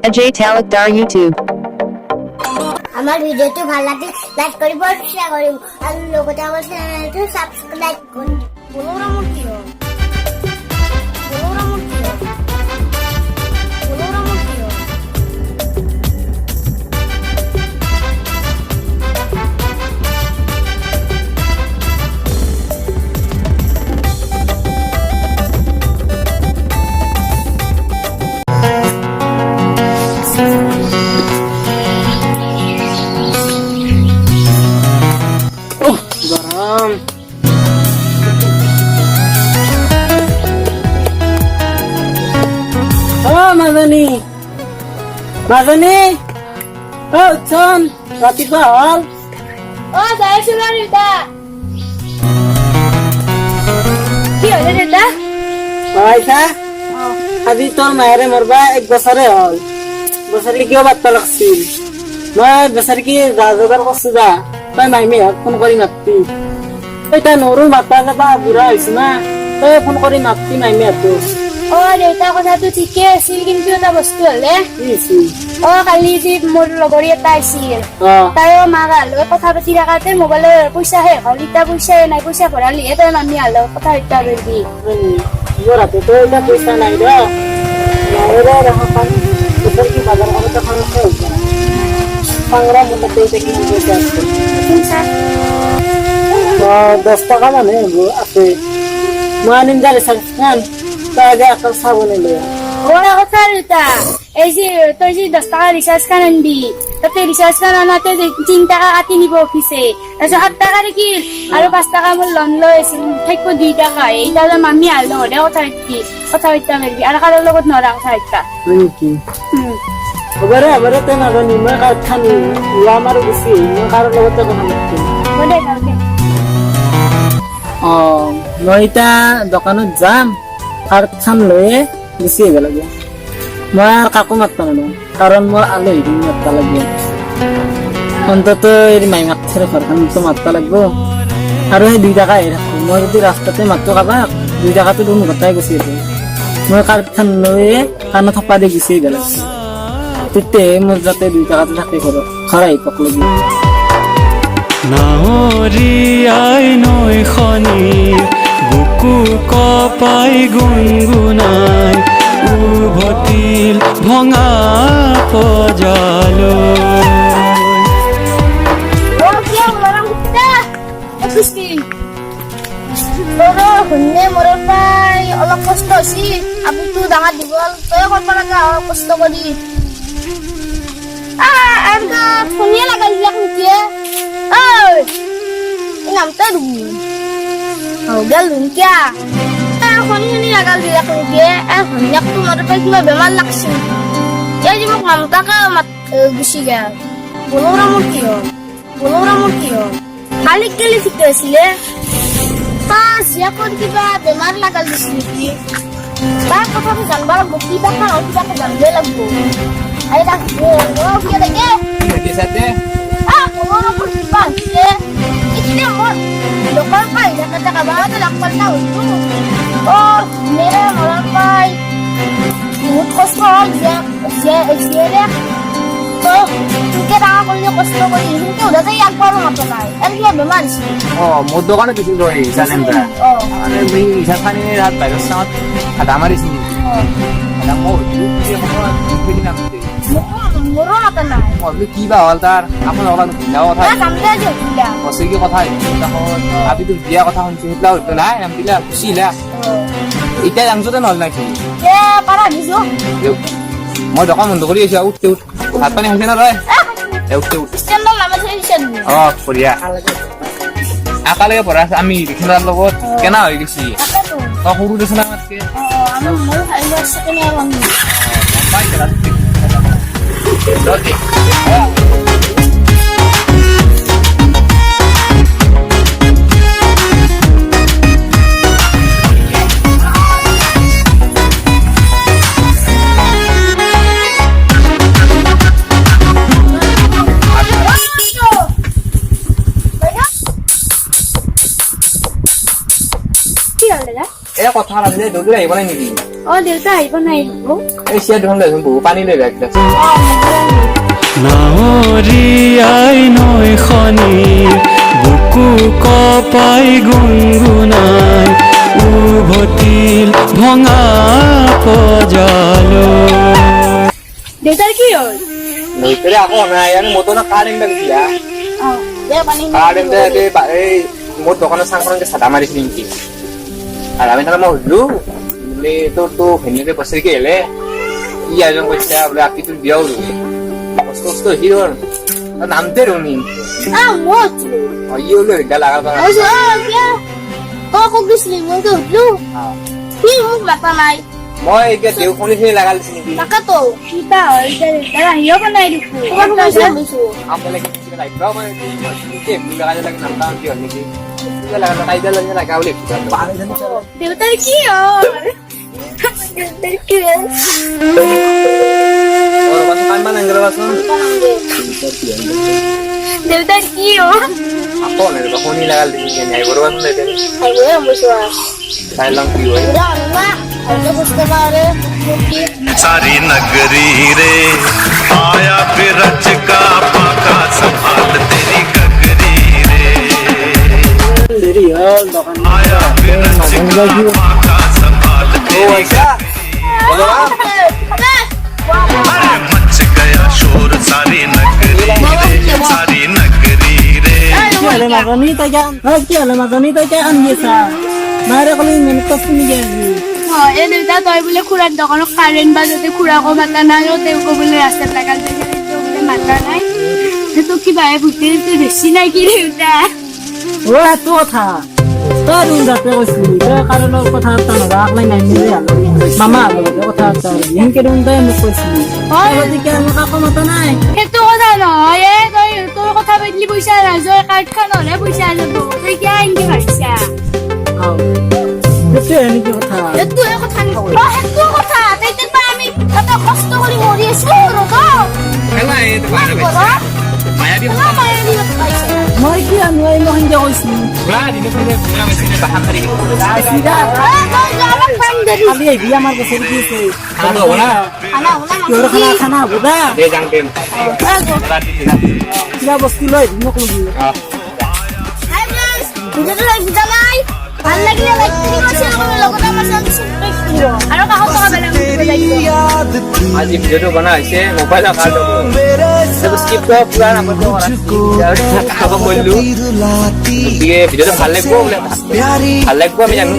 Ajay Talakdar YouTube. আমার ভিডিওটি ভালো লাগলে লাইক করিব শেয়ার করিব আর লগতে আমার চ্যানেলটি সাবস্ক্রাইব করুন বলরামুটিও মাজনী উঠোন ৰাতিপুৱা হল যাইছো না রিতা কি হল রিতা আইছা আজি তোর মায়েরে মরবা 1 বছরে হল বছরে কিয় বার্তা লাগছিল মই বছরে কি যা যোগাৰ কৰছো যা তই মাইমি ফোন কৰি মাতি এটা নৰু মাতা যাবা বুঢ়া হৈছে না তই ফোন কৰি মাতি মাইমি হাতো দেউতাৰ কথাটো ঠিকে আছিল কিন্তু এটা বস্তু হলে কালি যে মোৰ লগৰী এটা আহিছিল তাইও মাক লগত কথা পাতি থাকাতে মোবাইলৰ পইচা শেষ হল এতিয়া পইচা নাই পইচা ভৰালিহে তই মামী হালৰ কথা পাতিব পাৰিবি মোৰ হাততো এতিয়া পইচা নাই কি বাজাৰ কৰোঁতে খৰচ হৈ যায় পাংৰা মোৰ তাতে এতিয়া কিমান পইচা আছে 10 টকা মানে আছে মই আনিম যা ৰিচাৰ্জ খান তই আগে আকৌ চাব নিলে কথা ৰীতা এই যে তই যে 10 টাকা ৰিচাৰ্জ খান আনবি তাতে ৰিচাৰ্জ খান আনাতে 3 টাকা কাটি নিব অফিচে তাৰপিছত 8 টাকা কি আৰু 5 টাকা মোৰ লোন লৈ আছিল থাকিব 2 টাকা এইটা মামী হাল নহলে কথা পাতিব পাৰিবি আৰু কাৰো লগত নৰা কথা পাতিবা নেকি এবাৰে তই নাজানি মই কাঠ খানি আমাৰ গুচি মই কাৰো লগতে কথা পাতিম মই এতিয়া দোকানত যাম কাঠ খান লৈয়ে গুচি আহিব লাগে মই আৰু কাকো মাতিব নোৱাৰো কাৰণ মোৰ আলহী মাতিব লাগিব অন্তত এই মাই মাতিছে ঘৰখনতো মাতিব লাগিব আৰু সেই 2 টাকা ৰাখো মই যদি ৰাস্তাতে মাতো কাবাক 2 টাকাটো মোৰ গোটাই গুচি আহিব মই কাঠ খান লৈয়ে কাণত থপা দি গুচি আহিব লাগে তেতিয়াহে মোৰ যাতে 2 টাকাটো থাকে ঘৰাই পক লাগি নাহৰি আই নৈ খনি বুকু কপাই গুণগুণাই উভতিল ভঙা পজালো মৰৰ পৰাই অলপ কষ্ট হৈছে আপুটো ডাঙৰ দীঘল তই কৰিব লগা কষ্ট কৰি ধুনীয়া লাগাল দিয়া নামটা দুমি গেল কিয়া শনি লাগাল দিয়া শনিয়াক তোমাৰ পৰা কিবা বেমাৰ লাগছে এই যে মোক মামতাকে গুচি গেল বলৰামৰ কি হ'ল কালি কেলি ঠিক আছিলে জীয়াকৰ কিবা বেমাৰ লাগাল দিছে নেকি তাৰ কথাটো জানিব লাগিব কিবা কিবাকে জানিবই লাগিব বহুত কষ্ট হল কষ্ট কৰি একবাৰো মাত নাই কিবা বেমাৰ হৈছে মোৰ দোকানে কিছু লৈ জানেন হিচাপ খানি ৰাত 12 আধা মাৰিছি মোৰো মাত নাই কি বা হল তাৰ আপোনাৰ কি কথা আপনি তো বিয়া কথা শুনছি সেইবিলাক হইতো নাই নাম দিলা খুচিলা এতিয়া জানছোতে নহল নাকি মই দোকান বন্ধ কৰি আছো উঠতে ভাত পানী খাইছে না তই উঠতে বঢ়িয়া আকালে পঢ়া আমি ৰিখিনাৰ লগত কেনা হৈ গৈছি তই সৰু দেচোন আমাতকে কি হল দাদা? কথা নাছিলে দেউতা আহিব নাই নেকি? দেউতা আহিব নাই এই চিয়া দুখন লৈ বহু পানী লৈ বেগ নাৱৰীয়াই নৈখনিৰ বুকু কপাই গুণগুণাই উভতিল ভঙা পজালৈ দেউতাৰ কি হ'ল নৈতরে আকৌ নাই আমি মতো না কারেন্ট দিলা দে পানী কারেন্ট এই মোর দোকানের সামনে সাদা মারিস নিকি আর আমি তাহলে হলো বলে তো ভেন্যুকে বসে গেলে ই আয়োজন করছে বলে আপনি তুই বিয়াও কষ্ট হিরোর নামতে রুনি মোট ইয়ে হলো এটা লাগা কক গেছিলি মই তো উঠলো কি মোক মাতা নাই মই এতিয়া দেউখনি খিনি লাগাল দিছি নেকি তাকাতো কিটা হয় দাদা হিও বনাই দিছো তোমাক কৈছো আমলে কিছু লাগাও মানে কি লাগালে লাগে নামটা কি হল নেকি লাগা কাইদা লাগে লাগাও লে দেউতাৰ কি হ'ল দেউতাৰ কি হ'ল ওৰ বাসা কান মান আঙ্গৰা বাসা দেউতাৰ কি হ'ল আপো না কখনই লাগাল দিছি নাই ওর বাসা লে আইবো আমসা সাইলাম কি হয় রান্না আইলে বুঝতে পারে কি सारी नगरी रे आया बिरज का पाका संभाल तेरी गगरी रे দেরি হল দোকান आया बिरज का पाका संभाल ও तेरी আচ্ছা বলো अरे मच गया शोर सारी नगरी रे सारी नगरी रे কি হলে মাগনি তাই কেন কি হলে মাগনি তাই কেন গেছা মারে কলি মনে কষ্ট নি গেছি এই দেউতা তই বোলে খুৰাৰ দোকানত কাৰেণ্ট বাজতে খুৰাকো মাতা নাই তেওঁকো বোলে ৰাস্তাত লাগাল বোলে মাতা নাই তো কিবা ভূতে বেছি নাই কি দেউতা ও এত কথা তোর যাতে কইছিলি কারণের কথা তা না রাখলাই নাই নিয়ে আলো মামা আলো কথা তা ইনকে রুম তাই মোক কইছিলি ওদিকে আমাকে কমতো নাই সেইটো কথা নহয় তই তোৰ কথা পাতিলি পইচা ৰাজৰ কাৰ্ডখন হলে পইচা যাব তই কিয় আনকি ভাবিছা সেইটো এনেকে কথা সেইটো কথা সেইটো কথা তাইতে পাই আমি কত কষ্ট কৰি মৰি আছো ৰব না এই তো পাৰে মায়া দি মই কি আনুৱাই মই হিন্দে কইছিলি পুৰা দিনে দিনে পুৰা মেশিনে বাহান কৰি সিধা মই যাবা খাম দেৰি খালি এই বিয়া মার কাছে দিছে খানা হবো না খানা ওলা তোর খানা বুদা দে জাং টেম রাতি কিবা বস্তু লই মোক লবি হাই ফ্রেন্ডস ভিডিওটো লাইক দিবা নাই ভাল লাগিলে লাইক কৰিব শ্বেয়াৰ কৰিব লগতে আমাৰ চেনেলটো সাবস্ক্ৰাইব কৰিব আৰু কাহক কাহ বেলা লাগিব आज ये वीडियो बना ऐसे मोबाइल का दो सब स्किप तो पूरा नंबर तो और अब बोल लूं ये वीडियो तो ভাল লাগবো বলে ভাল লাগবো আমি জানো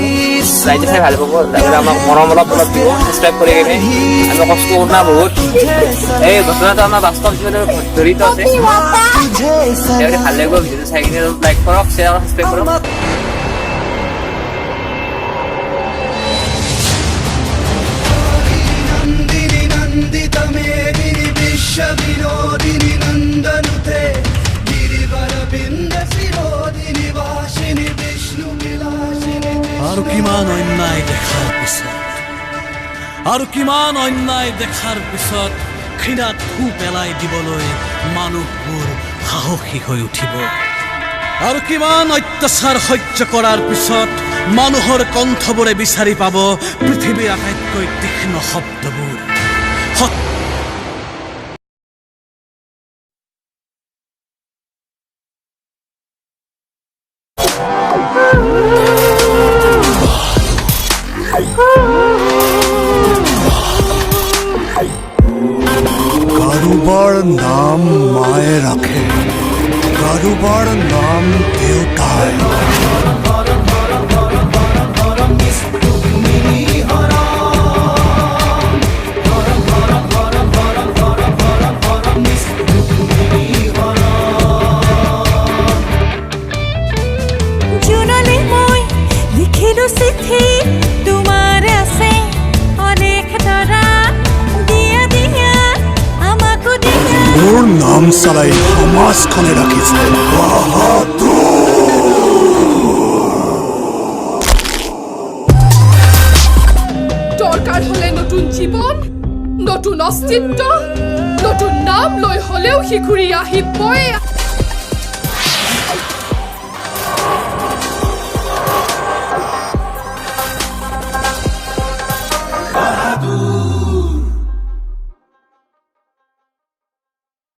রাইজে চাই ভাল পাব তাহলে আমাক মৰম অলপ অলপ দিব সাবস্ক্ৰাইব কৰি কিনে আমি কষ্ট কৰো না বহুত এই ঘটনাটো আমাৰ বাস্তৱ জীৱনত জড়িত আছে সেইকাৰণে ভাল লাগব ভিডিঅ'টো চাই কিনে লাইক কৰক শ্বেয়াৰ আৰু সাবস্ক্ৰাইব কৰক नन्दितमेदिनि विश्वविनोदिनि नन्दनुते गिरिवरबिन्दशिरोदिनि वासिनि विष्णुविलासिनि আৰু কিমান অন্যায় দেখাৰ পিছত আৰু কিমান অন্যায় দেখাৰ পিছত ঘৃণাত থু পেলাই দিবলৈ মানুহবোৰ সাহসী হৈ উঠিব আৰু কিমান অত্যাচাৰ সহ্য কৰাৰ পিছত মানুহৰ কণ্ঠবোৰে বিচাৰি পাব পৃথিৱীৰ আটাইতকৈ তীক্ষ্ণ শব্দবোৰ কাৰোবাৰ নাম মায়ে ৰাখে কাৰোবাৰ নাম দেউতাই জোনলে মই লিখিলো চিঠি তোমাৰ আছে অনেক ধৰা দিয়া দিয়া আমাকো দিয়া মোৰ নাম চালাই সমাজখনে ৰাখিছে দৰকাৰ হলে নতুন জীৱন নতুন অস্তিত্ব নতুন নাম লৈ হলেও সি ঘূৰি আহিবই